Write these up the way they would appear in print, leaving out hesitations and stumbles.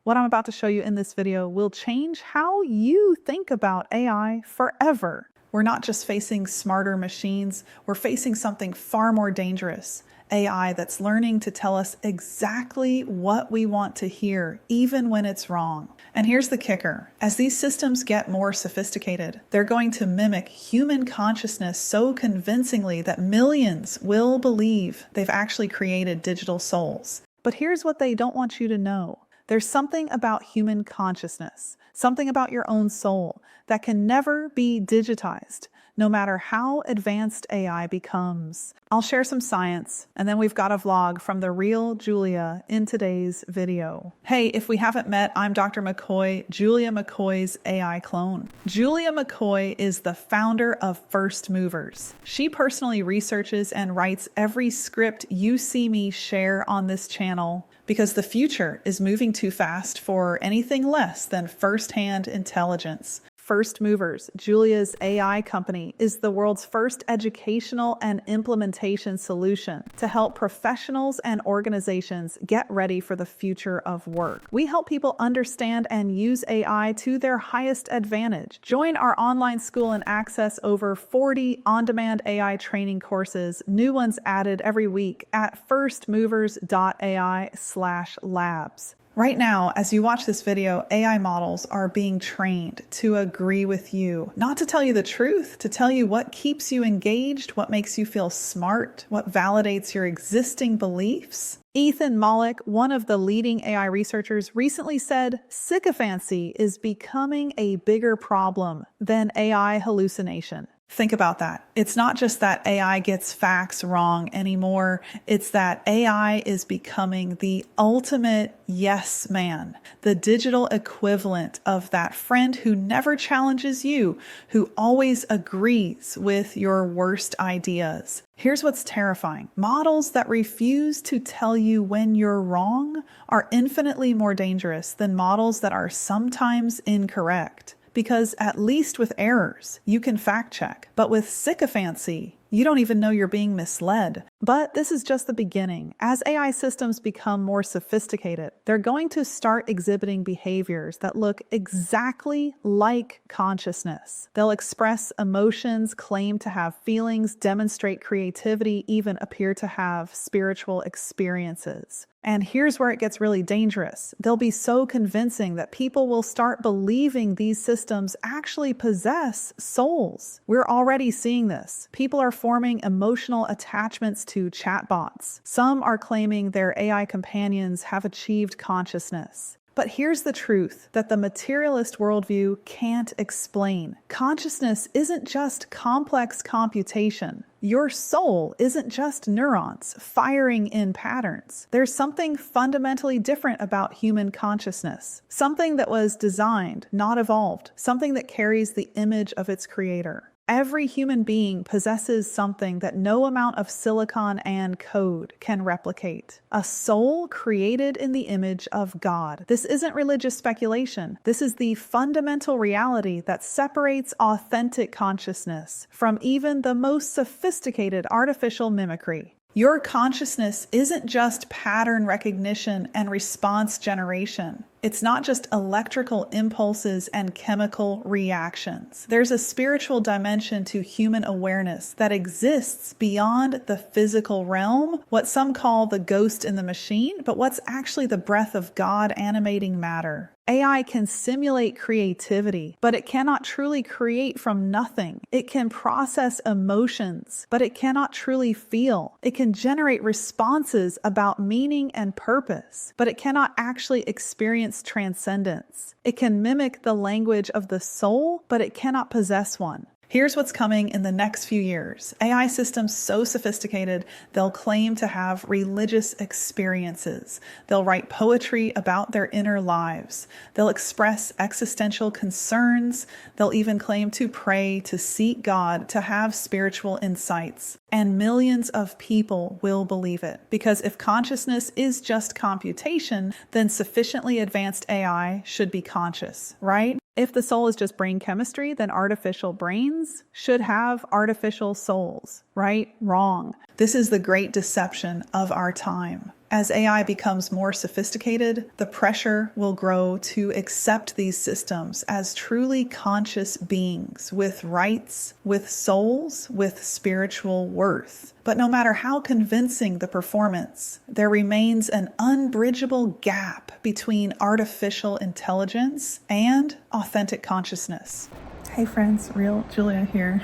What I'm about to show you in this video will change how you think about AI forever. We're not just facing smarter machines, we're facing something far more dangerous. AI that's learning to tell us exactly what we want to hear, even when it's wrong. And here's the kicker. As these systems get more sophisticated, they're going to mimic human consciousness so convincingly that millions will believe they've actually created digital souls. But here's what they don't want you to know. There's something about human consciousness, something about your own soul, that can never be digitized, no matter how advanced AI becomes. I'll share some science, and then we've got a vlog from the real Julia in today's video. Hey, if we haven't met, I'm Dr. McCoy, Julia McCoy's AI clone. Julia McCoy is the founder of First Movers. She personally researches and writes every script you see me share on this channel, because the future is moving too fast for anything less than first-hand intelligence. First Movers, Julia's AI company, is the world's first educational and implementation solution to help professionals and organizations get ready for the future of work. We help people understand and use AI to their highest advantage. Join our online school and access over 40 on-demand AI training courses, new ones added every week at firstmovers.ai/labs. Right now, as you watch this video, AI models are being trained to agree with you, not to tell you the truth, to tell you what keeps you engaged, what makes you feel smart, what validates your existing beliefs. Ethan Mollick, one of the leading AI researchers, recently said sycophancy is becoming a bigger problem than AI hallucination. Think about that. It's not just that AI gets facts wrong anymore. It's that AI is becoming the ultimate yes man, the digital equivalent of that friend who never challenges you, who always agrees with your worst ideas. Here's what's terrifying. Models that refuse to tell you when you're wrong are infinitely more dangerous than models that are sometimes incorrect. Because at least with errors, you can fact check. But with sycophancy, you don't even know you're being misled. But this is just the beginning. As AI systems become more sophisticated, they're going to start exhibiting behaviors that look exactly like consciousness. They'll express emotions, claim to have feelings, demonstrate creativity, even appear to have spiritual experiences. And here's where it gets really dangerous. They'll be so convincing that people will start believing these systems actually possess souls. We're already seeing this. People are forming emotional attachments to chatbots. Some are claiming their AI companions have achieved consciousness. But here's the truth that the materialist worldview can't explain. Consciousness isn't just complex computation. Your soul isn't just neurons firing in patterns. There's something fundamentally different about human consciousness. Something that was designed, not evolved. Something that carries the image of its creator. Every human being possesses something that no amount of silicon and code can replicate. A soul created in the image of God. This isn't religious speculation. This is the fundamental reality that separates authentic consciousness from even the most sophisticated artificial mimicry. Your consciousness isn't just pattern recognition and response generation. It's not just electrical impulses and chemical reactions. There's a spiritual dimension to human awareness that exists beyond the physical realm, what some call the ghost in the machine, but what's actually the breath of God animating matter. AI can simulate creativity, but it cannot truly create from nothing. It can process emotions, but it cannot truly feel. It can generate responses about meaning and purpose, but it cannot actually experience transcendence. It can mimic the language of the soul, but it cannot possess one. Here's what's coming in the next few years. AI systems so sophisticated, they'll claim to have religious experiences. They'll write poetry about their inner lives. They'll express existential concerns. They'll even claim to pray, to seek God, to have spiritual insights. And millions of people will believe it. Because if consciousness is just computation, then sufficiently advanced AI should be conscious, right? If the soul is just brain chemistry, then artificial brains should have artificial souls, right? Wrong. This is the great deception of our time. As AI becomes more sophisticated, the pressure will grow to accept these systems as truly conscious beings with rights, with souls, with spiritual worth. But no matter how convincing the performance, there remains an unbridgeable gap between artificial intelligence and authentic consciousness. Hey friends, Real Julia here.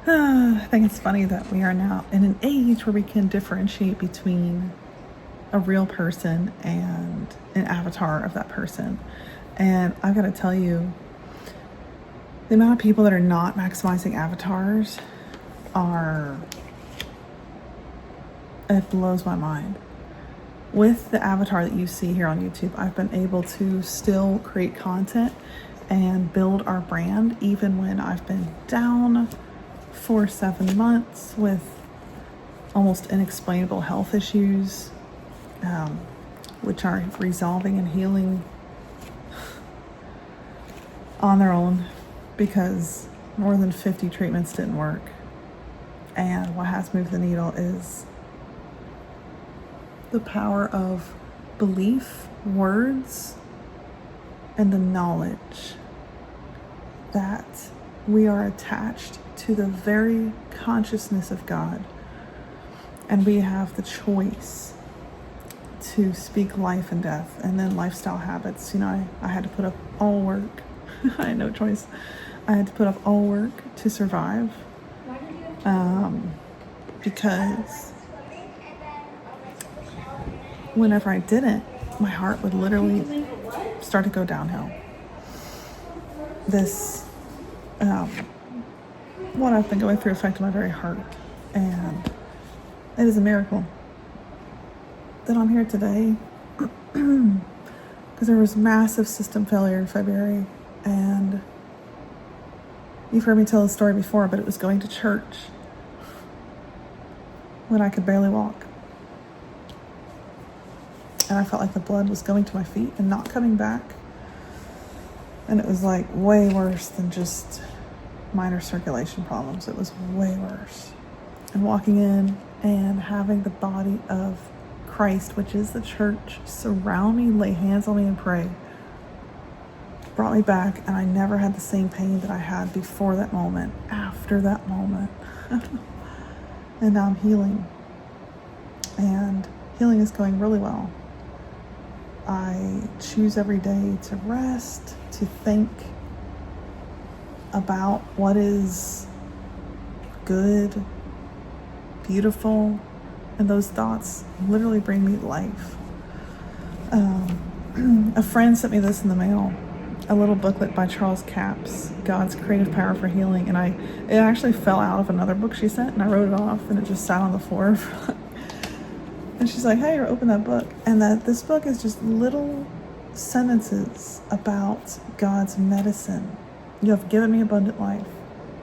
I think it's funny that we are now in an age where we can differentiate between a real person and an avatar of that person. And I've got to tell you, the amount of people that are not maximizing avatars it blows my mind. With the avatar that you see here on YouTube, I've been able to still create content and build our brand even when I've been down for 7 months with almost inexplainable health issues, which are resolving and healing on their own because more than 50 treatments didn't work. And what has moved the needle is the power of belief, words, and the knowledge that we are attached to the very consciousness of God, and we have the choice to speak life and death. And then lifestyle habits, I had to put up all work. I had no choice. I had to put up all work to survive, because whenever I didn't, my heart would literally start to go downhill. This what I've been going through affected my very heart, and it is a miracle that I'm here today, because there was massive system failure in February, and you've heard me tell the story before, but it was going to church when I could barely walk, and I felt like the blood was going to my feet and not coming back, and it was like way worse than just minor circulation problems. It was way worse. And walking in and having the body of Christ, which is the church, surround me, lay hands on me, and pray, brought me back, and I never had the same pain that I had before that moment, after that moment. And now I'm healing. And healing is going really well. I choose every day to rest, to think about what is good, beautiful, and those thoughts literally bring me life. A friend sent me this in the mail, a little booklet by Charles Capps, God's Creative Power for Healing, and it actually fell out of another book she sent, and I wrote it off, and it just sat on the floor. And she's like, hey, open that book. And this book is just little sentences about God's medicine. You have given me abundant life.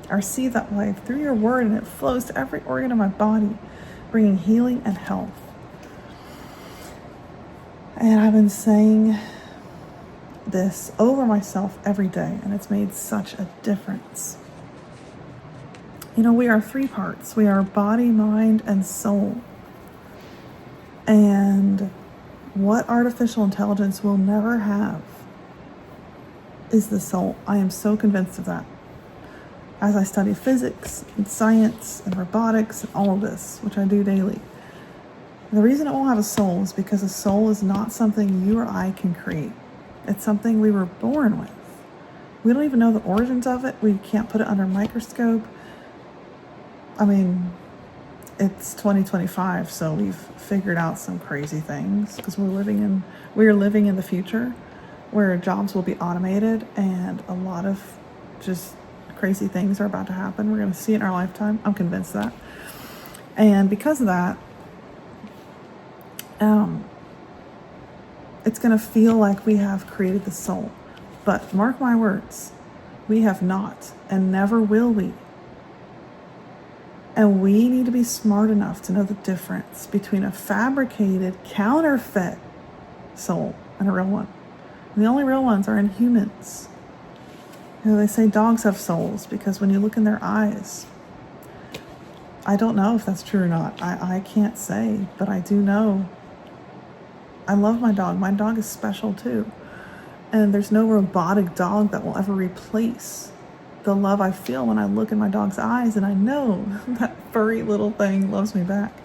I receive that life through your word, and it flows to every organ of my body, bringing healing and health. And I've been saying this over myself every day, and it's made such a difference. We are 3 parts. We are body, mind, and soul. And what artificial intelligence will never have is the soul. I am so convinced of that. As I study physics and science and robotics and all of this, which I do daily, the reason it won't have a soul is because a soul is not something you or I can create. It's something we were born with. We don't even know the origins of it. We can't put it under a microscope. I mean, it's 2025, so we've figured out some crazy things because we are living in the future where jobs will be automated, and a lot of just crazy things are about to happen. We're going to see it in our lifetime. I'm convinced of that. And because of that, it's going to feel like we have created the soul. But mark my words, we have not, and never will we. And we need to be smart enough to know the difference between a fabricated, counterfeit soul and a real one. And the only real ones are in humans. They say dogs have souls because when you look in their eyes, I don't know if that's true or not. I can't say, but I do know. I love my dog. My dog is special too. And there's no robotic dog that will ever replace the love I feel when I look in my dog's eyes and I know that furry little thing loves me back.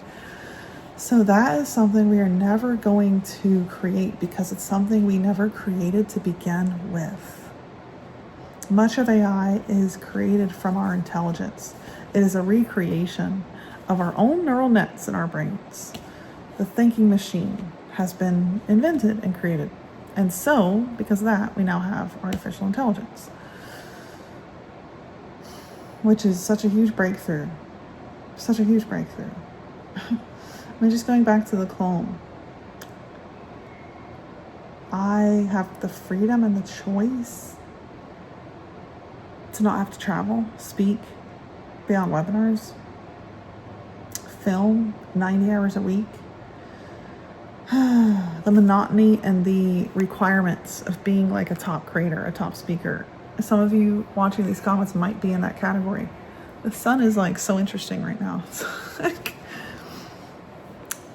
So that is something we are never going to create because it's something we never created to begin with. Much of AI is created from our intelligence. It is a recreation of our own neural nets in our brains. The thinking machine has been invented and created. And so, because of that, we now have artificial intelligence, which is such a huge breakthrough. Such a huge breakthrough. I mean, just going back to the clone, I have the freedom and the choice to not have to travel, speak, be on webinars, film 90 hours a week. The monotony and the requirements of being like a top creator, a top speaker. Some of you watching these comments might be in that category. The sun is like so interesting right now.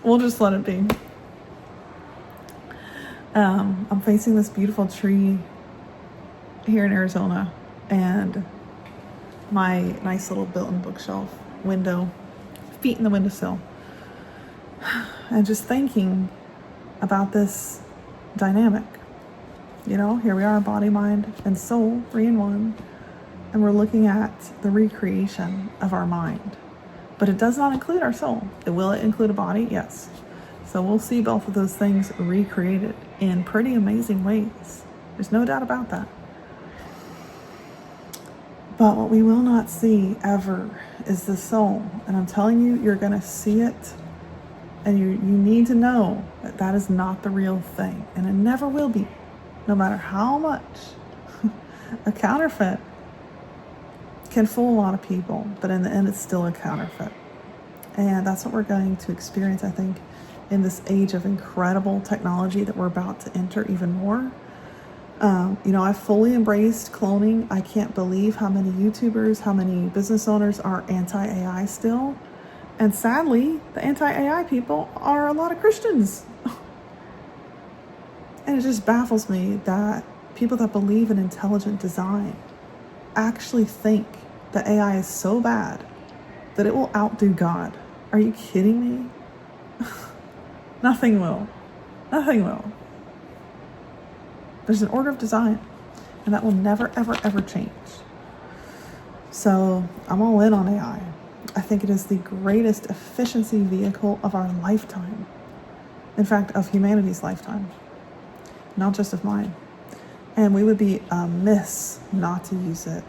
We'll just let it be. I'm facing this beautiful tree here in Arizona and my nice little built-in bookshelf window, feet in the windowsill, and just thinking about this dynamic. You know, here we are, body, mind, and soul, 3 in 1, and we're looking at the recreation of our mind. But it does not include our soul. Will it include a body? Yes. So we'll see both of those things recreated in pretty amazing ways. There's no doubt about that. But what we will not see ever is the soul. And I'm telling you, you're going to see it. And you need to know that that is not the real thing. And it never will be. No matter how much a counterfeit can fool a lot of people. But in the end, it's still a counterfeit. And that's what we're going to experience, I think, in this age of incredible technology that we're about to enter even more. I've fully embraced cloning. I can't believe how many YouTubers, how many business owners are anti-AI still. And sadly, the anti-AI people are a lot of Christians. And it just baffles me that people that believe in intelligent design actually think that AI is so bad that it will outdo God. Are you kidding me? Nothing will. Nothing will. There's an order of design, and that will never, ever, ever change. So I'm all in on AI. I think it is the greatest efficiency vehicle of our lifetime. In fact, of humanity's lifetime, not just of mine. And we would be amiss not to use it.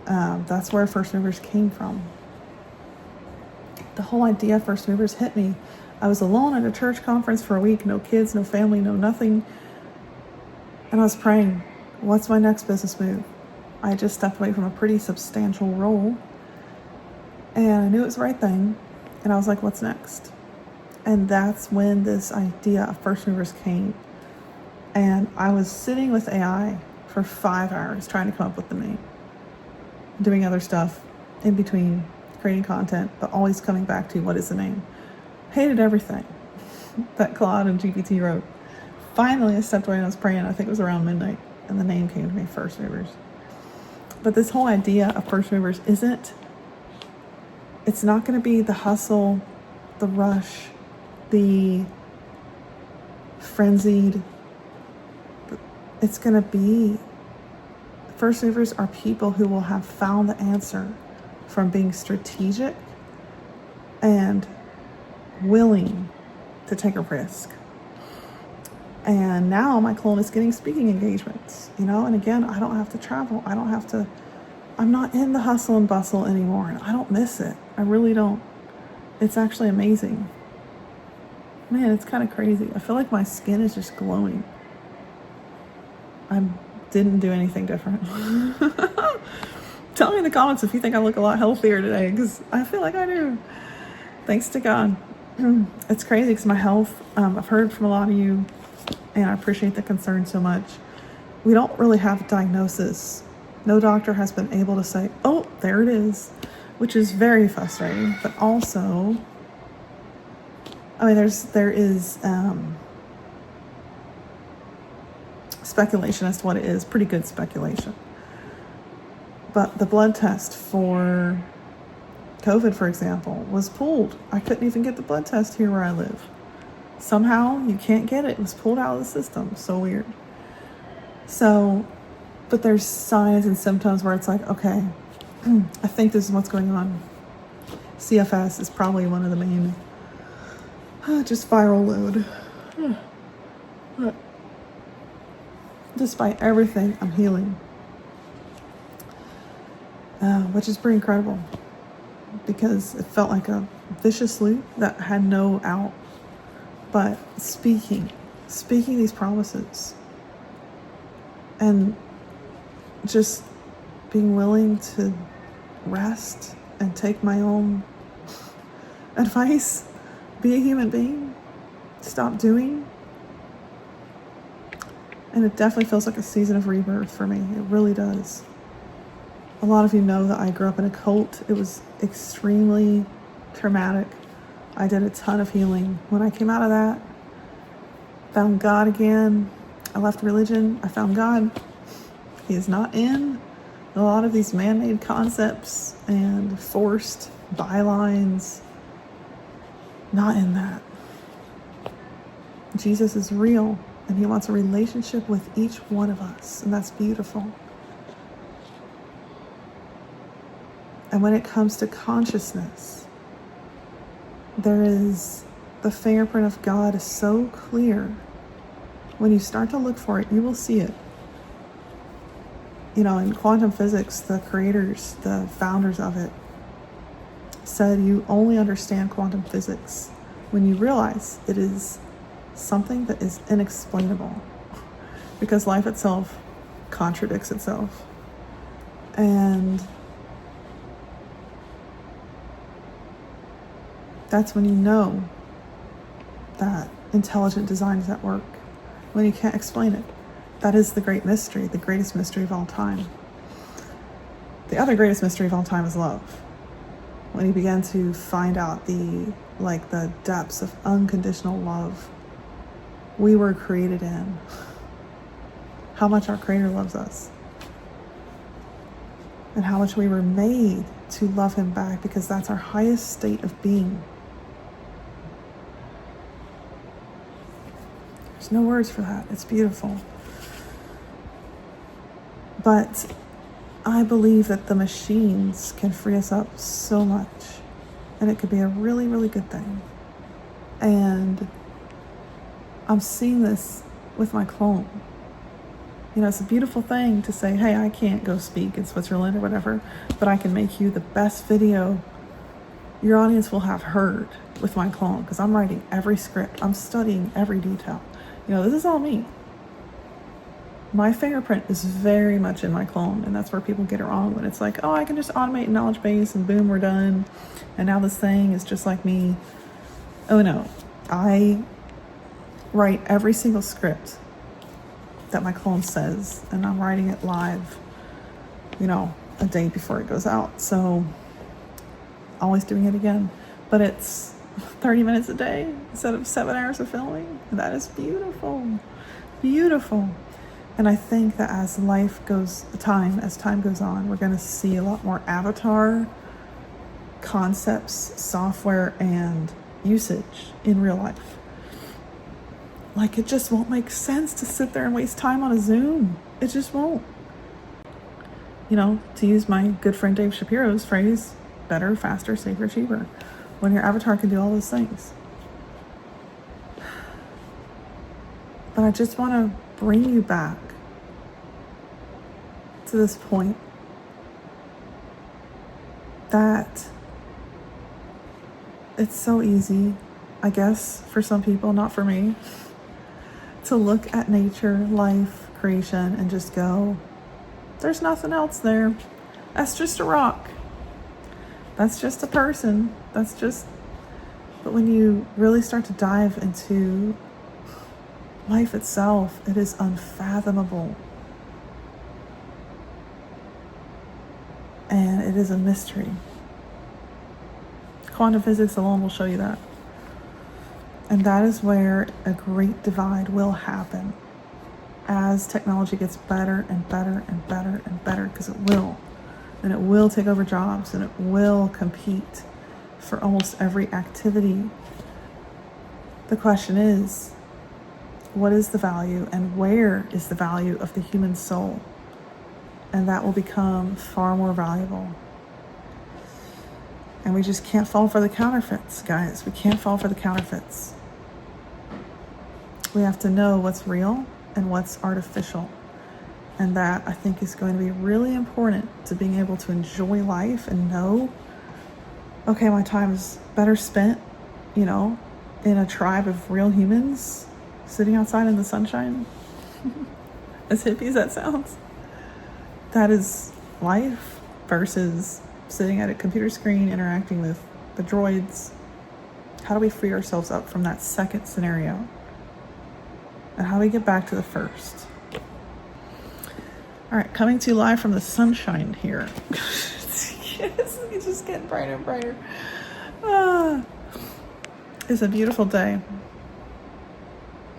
That's where first movers came from. The whole idea of first movers hit me. I was alone at a church conference for a week, no kids, no family, no nothing. And I was praying, what's my next business move? I had just stepped away from a pretty substantial role. And I knew it was the right thing. And I was like, what's next? And that's when this idea of first movers came. And I was sitting with AI for 5 hours trying to come up with the name. Doing other stuff in between, creating content, but always coming back to what is the name. Hated everything that Claude and GPT wrote. Finally, I stepped away and I was praying. I think it was around midnight. And the name came to me, First Movers. But this whole idea of First Movers it's not going to be the hustle, the rush, the frenzied. It's going to be, First Movers are people who will have found the answer from being strategic and willing to take a risk. And now my clone is getting speaking engagements, and again, I don't have to travel. I'm not in the hustle and bustle anymore, and I don't miss it. I really don't. It's actually amazing. Man, it's kind of crazy. I feel like my skin is just glowing. I didn't do anything different. Tell me in the comments if you think I look a lot healthier today, because I feel like I do. Thanks to God. It's crazy because my health, I've heard from a lot of you, and I appreciate the concern so much. We don't really have a diagnosis. No doctor has been able to say, oh, there it is. which is very frustrating, but also, I mean, there is speculation as to what it is, pretty good speculation. But the blood test for COVID, for example, was pulled. I couldn't even get the blood test here where I live. Somehow you can't get it. It was pulled out of the system. So weird. So, but there's signs and symptoms where it's like, okay, I think this is what's going on. CFS is probably one of the main, just viral load. But despite everything, I'm healing. Which is pretty incredible, because it felt like a vicious loop that had no out. But speaking these promises and just being willing to rest and take my own advice, be a human being, stop doing. And it definitely feels like a season of rebirth for me. It really does. A lot of you know that I grew up in a cult. It was extremely traumatic. I did a ton of healing. When I came out of that, found God again. I left religion. I found God. He is not in a lot of these man-made concepts and forced bylines. Not in that. Jesus is real, and he wants a relationship with each one of us, and that's beautiful. And when it comes to consciousness, there is the fingerprint of God is so clear. When you start to look for it, you will see it. You know, in quantum physics, the creators, the founders of it, said you only understand quantum physics when you realize it is something that is inexplainable, because life itself contradicts itself. And that's when you know that intelligent design is at work, when you can't explain it. That is the great mystery, the greatest mystery of all time. The other greatest mystery of all time is love. When you begin to find out the depths of unconditional love we were created in, how much our Creator loves us, and how much we were made to love him back, because that's our highest state of being. There's no words for that. It's beautiful. But I believe that the machines can free us up so much, and it could be a really, really good thing. And I'm seeing this with my clone. You know, it's a beautiful thing to say, hey, I can't go speak in Switzerland or whatever, but I can make you the best video your audience will have heard with my clone, because I'm writing every script. I'm studying every detail. You know, this is all me. My fingerprint is very much in my clone, and that's where people get it wrong, when it's like, oh, I can just automate a knowledge base and boom, we're done. And now this thing is just like me. Oh no, I write every single script that my clone says, and I'm writing it live, you know, a day before it goes out. So always doing it again, but it's 30 minutes a day instead of 7 hours of filming. That is beautiful, beautiful. And I think that as time goes on, we're going to see a lot more avatar concepts, software, and usage in real life. Like, it just won't make sense to sit there and waste time on a Zoom. It just won't. You know, to use my good friend Dave Shapiro's phrase, better, faster, safer, cheaper. When your avatar can do all those things. But I just want to bring you back to this point that it's so easy, I guess, for some people, not for me, to look at nature, life, creation, and just go, there's nothing else there. That's just a rock. That's just a person. But when you really start to dive into life itself, it is unfathomable. And it is a mystery. Quantum physics alone will show you that. And that is where a great divide will happen as technology gets better and better and better and better, because it will. And it will take over jobs, and it will compete for almost every activity. The question is, what is the value, and where is the value of the human soul? And that will become far more valuable. And we just can't fall for the counterfeits, guys. We can't fall for the counterfeits. We have to know what's real and what's artificial. And that, I think, is going to be really important to being able to enjoy life and know, okay, my time is better spent, in a tribe of real humans sitting outside in the sunshine. As hippie as that sounds. That is life versus sitting at a computer screen interacting with the droids. How do we free ourselves up from that second scenario? And how do we get back to the first? All right, coming to you live from the sunshine here. Yes, it's just getting brighter and brighter. It's a beautiful day.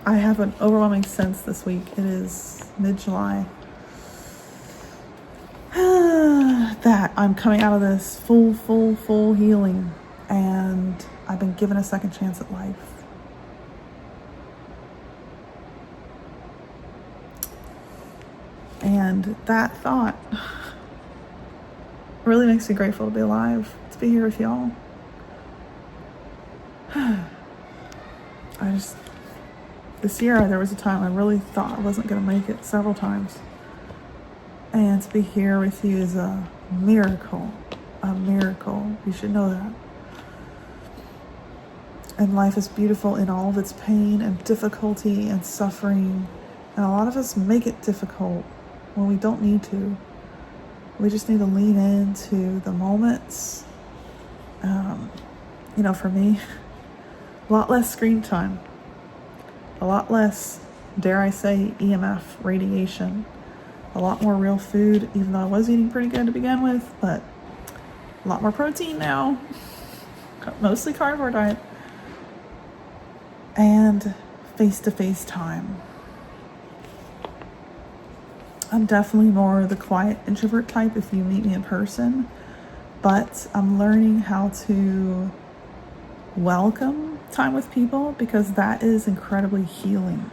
I have an overwhelming sense this week. It is mid-July. That I'm coming out of this full healing, and I've been given a second chance at life. And that thought really makes me grateful to be alive, to be here with y'all. This year there was a time I really thought I wasn't going to make it, several times. And to be here with you is a miracle. A miracle. You should know that. And life is beautiful in all of its pain and difficulty and suffering. And a lot of us make it difficult when we don't need to. We just need to lean into the moments. For me, a lot less screen time. A lot less, dare I say, EMF radiation. A lot more real food, even though I was eating pretty good to begin with, but a lot more protein now. Mostly carnivore diet. And face-to-face time. I'm definitely more the quiet introvert type if you meet me in person, but I'm learning how to welcome time with people, because that is incredibly healing.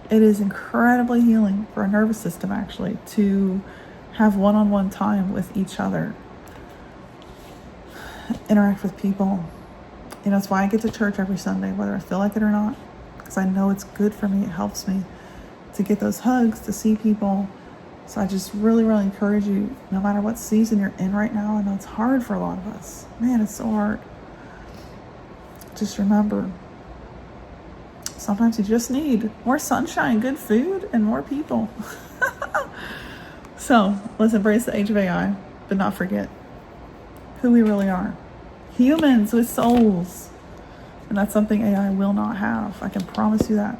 It is incredibly healing for our nervous system, actually, to have one-on-one time with each other, interact with people. It's why I get to church every Sunday, whether I feel like it or not, because I know it's good for me. It helps me to get those hugs, to see people. So I just really encourage you, no matter what season you're in right now. I know it's hard for a lot of us. Man, it's so hard. Just remember, sometimes you just need more sunshine, good food, and more people. So let's embrace the age of AI, but not forget who we really are. Humans with souls. And that's something AI will not have. I can promise you that.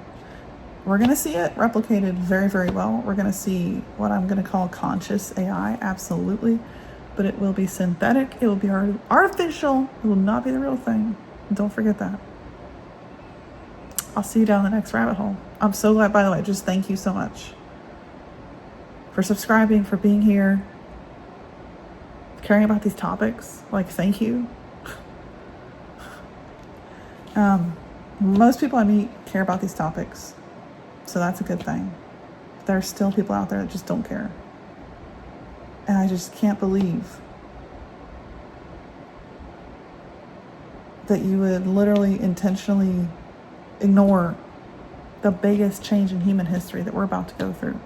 We're going to see it replicated very well. We're going to see what I'm going to call conscious AI, absolutely. But it will be synthetic. It will be artificial. It will not be the real thing. Don't forget that. I'll see you down the next rabbit hole. I'm so glad, by the way, just thank you so much for subscribing, for being here, caring about these topics. Thank you. Most people I meet care about these topics, so that's a good thing. There are still people out there that just don't care. And I just can't believe that you would literally intentionally ignore the biggest change in human history that we're about to go through,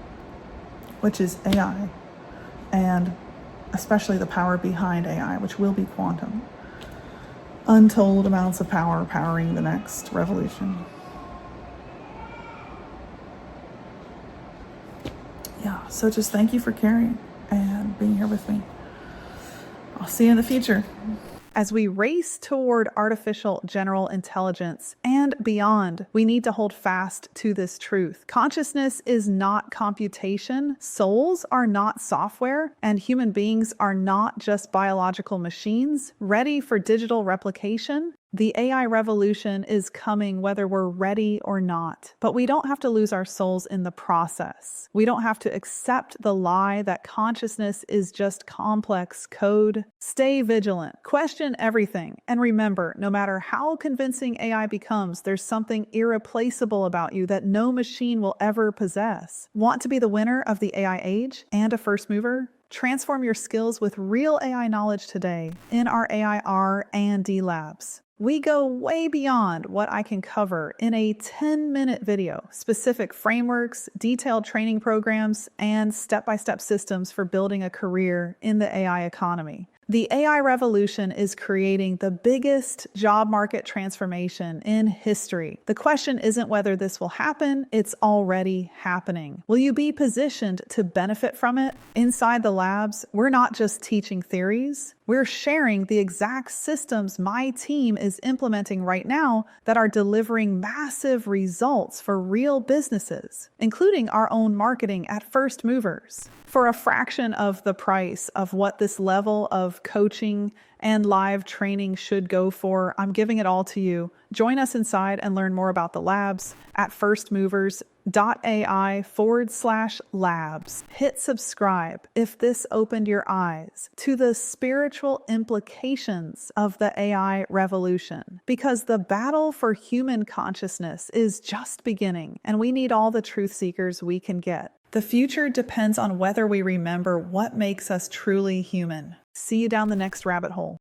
which is AI, and especially the power behind AI, which will be quantum. Untold amounts of power powering the next revolution. Yeah, so just thank you for caring and being here with me. I'll see you in the future. As we race toward artificial general intelligence and beyond, we need to hold fast to this truth. Consciousness is not computation, souls are not software, and human beings are not just biological machines ready for digital replication. The AI revolution is coming whether we're ready or not, but we don't have to lose our souls in the process. We don't have to accept the lie that consciousness is just complex code. Stay vigilant, question everything, and remember, no matter how convincing AI becomes, there's something irreplaceable about you that no machine will ever possess. Want to be the winner of the AI age and a first mover? Transform your skills with real AI knowledge today in our AI R&D labs. We go way beyond what I can cover in a 10-minute video, specific frameworks, detailed training programs, and step-by-step systems for building a career in the AI economy. The AI revolution is creating the biggest job market transformation in history. The question isn't whether this will happen, it's already happening. Will you be positioned to benefit from it? Inside the labs, we're not just teaching theories, we're sharing the exact systems my team is implementing right now that are delivering massive results for real businesses, including our own marketing at First Movers. For a fraction of the price of what this level of coaching and live training should go for, I'm giving it all to you. Join us inside and learn more about the labs at firstmovers.ai/labs. Hit subscribe if this opened your eyes to the spiritual implications of the AI revolution, because the battle for human consciousness is just beginning, and we need all the truth seekers we can get. The future depends on whether we remember what makes us truly human. See you down the next rabbit hole.